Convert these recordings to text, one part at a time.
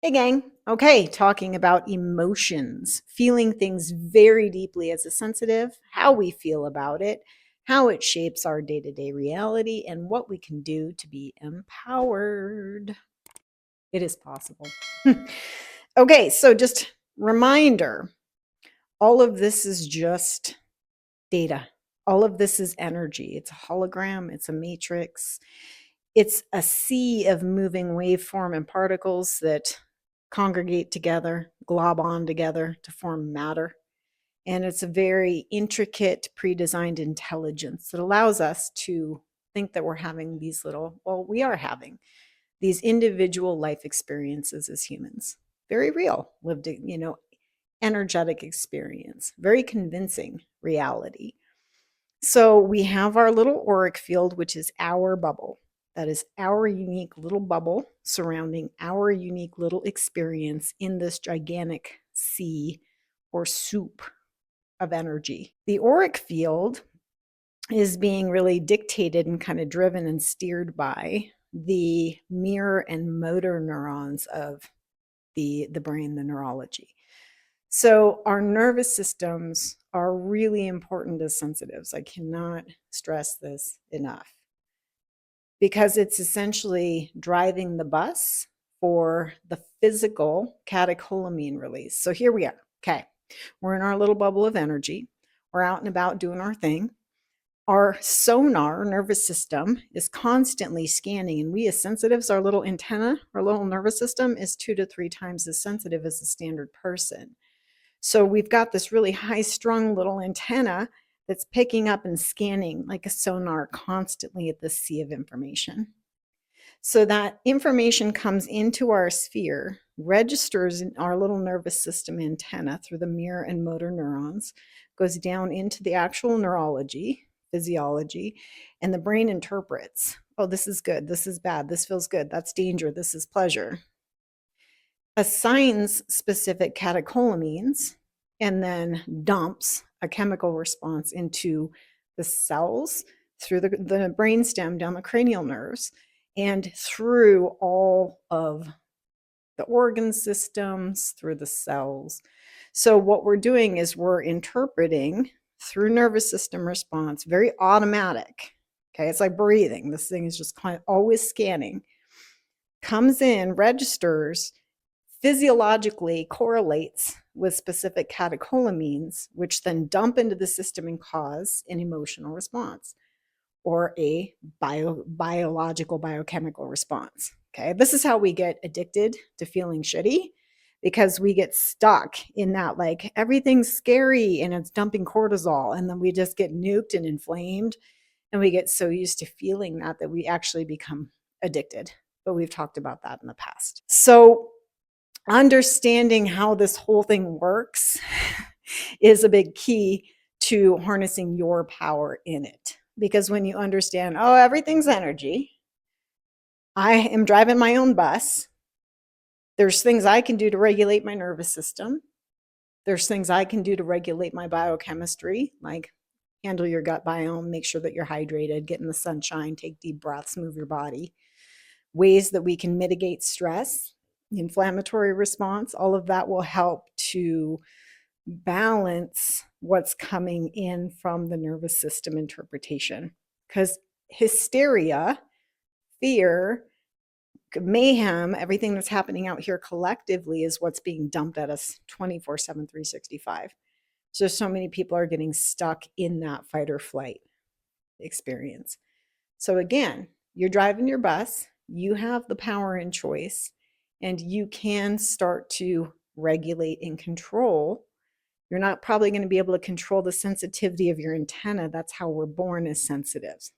Hey, gang. Okay, talking about emotions, feeling things very deeply as a sensitive, how we feel about it, how it shapes our day to day reality, and what we can do to be empowered. It is possible. Okay, so just reminder, all of this is just data. All of this is energy. It's a hologram, it's a matrix, it's a sea of moving waveform and particles that congregate together, glob on together to form matter. And it's a very intricate, pre designed intelligence that allows us to think that we're having these little, well, we are having these individual life experiences as humans. Very real, lived, energetic experience, very convincing reality. So we have our little auric field, which is our bubble. That is our unique little bubble surrounding our unique little experience in this gigantic sea or soup of energy. The auric field is being really dictated and kind of driven and steered by the mirror and motor neurons of the brain, the neurology. So, our nervous systems are really important as sensitives. I cannot stress this enough because it's essentially driving the bus for the physical catecholamine release. So, here we are. Okay. We're in our little bubble of energy. We're out and about doing our thing. Our sonar nervous system is constantly scanning, and we as sensitives, our little antenna, our little nervous system is 2 to 3 times as sensitive as a standard person. So we've got this really high strung little antenna that's picking up and scanning like a sonar constantly at this sea of information. So that information comes into our sphere, registers in our little nervous system antenna through the mirror and motor neurons, goes down into the actual neurology, physiology, and the brain interprets, oh, this is good, this is bad, this feels good, that's danger, this is pleasure, assigns specific catecholamines, and then dumps a chemical response into the cells through the brainstem down the cranial nerves and through all of the organ systems, through the cells. So, what we're doing is we're interpreting through nervous system response, very automatic. Okay, it's like breathing. This thing is just kind of always scanning, comes in, registers, physiologically correlates with specific catecholamines, which then dump into the system and cause an emotional response or a biological biochemical response. Okay, this is how we get addicted to feeling shitty because we get stuck in that, like, everything's scary and it's dumping cortisol, and then we just get nuked and inflamed, and we get so used to feeling that we actually become addicted. But we've talked about that in the past. So understanding how this whole thing works is a big key to harnessing your power in it. Because when you understand, oh, everything's energy, I am driving my own bus, there's things I can do to regulate my nervous system, there's things I can do to regulate my biochemistry, like handle your gut biome, make sure that you're hydrated, get in the sunshine, take deep breaths, move your body, ways that we can mitigate stress, inflammatory response, all of that will help to balance what's coming in from the nervous system interpretation. Because hysteria, fear, mayhem, everything that's happening out here collectively is what's being dumped at us 24/7, 365. So many people are getting stuck in that fight or flight experience. So again, you're driving your bus, you have the power and choice, and you can start to regulate and control. You're not probably going to be able to control the sensitivity of your antenna. That's how we're born as sensitives.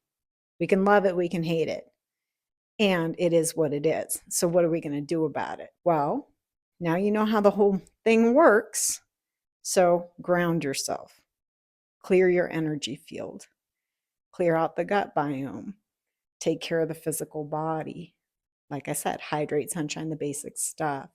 We can love it, we can hate it, and it is what it is. So, what are we going to do about it? Well, now you know how the whole thing works. So, ground yourself, clear your energy field, clear out the gut biome, take care of the physical body. Like I said, hydrate, sunshine, the basic stuff.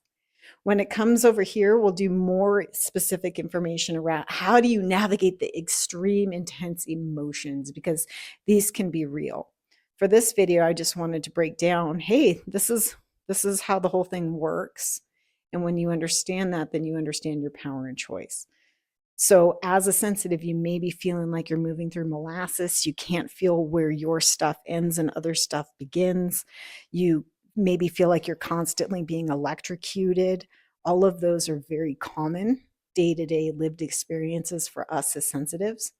When it comes over here, we'll do more specific information around how do you navigate the extreme intense emotions, because these can be real. For this video, I just wanted to break down, hey, this is how the whole thing works. And when you understand that, then you understand your power and choice. So, as a sensitive, you may be feeling like you're moving through molasses. You can't feel where your stuff ends and other stuff begins. You maybe feel like you're constantly being electrocuted. All of those are very common day to day lived experiences for us as sensitives.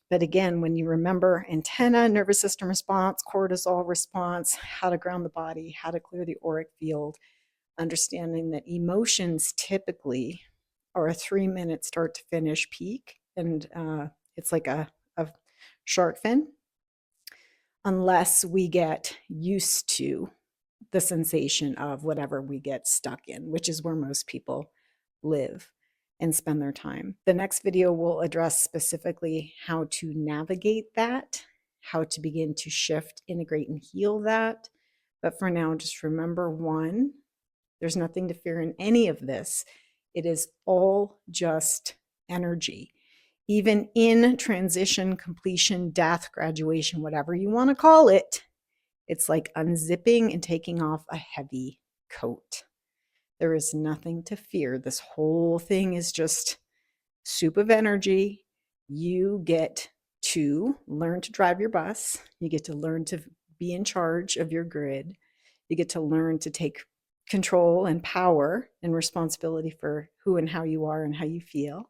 But again, when you remember antenna, nervous system response, cortisol response, how to ground the body, how to clear the auric field, understanding that emotions typically are a 3-minute start to finish peak. And it's like a shark fin, unless we get used to the sensation of whatever we get stuck in, which is where most people live and spend their time. The next video will address specifically how to navigate that, how to begin to shift, integrate, and heal that. But for now, just remember one, there's nothing to fear in any of this. It is all just energy. Even in transition, completion, death, graduation, whatever you want to call it, it's like unzipping and taking off a heavy coat. There is nothing to fear. This whole thing is just soup of energy. You get to learn to drive your bus. You get to learn to be in charge of your grid. You get to learn to take control and power and responsibility for who and how you are and how you feel.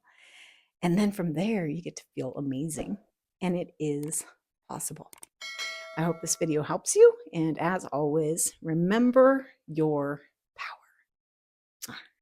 And then from there, you get to feel amazing. And it is possible. I hope this video helps you. And as always, remember your power.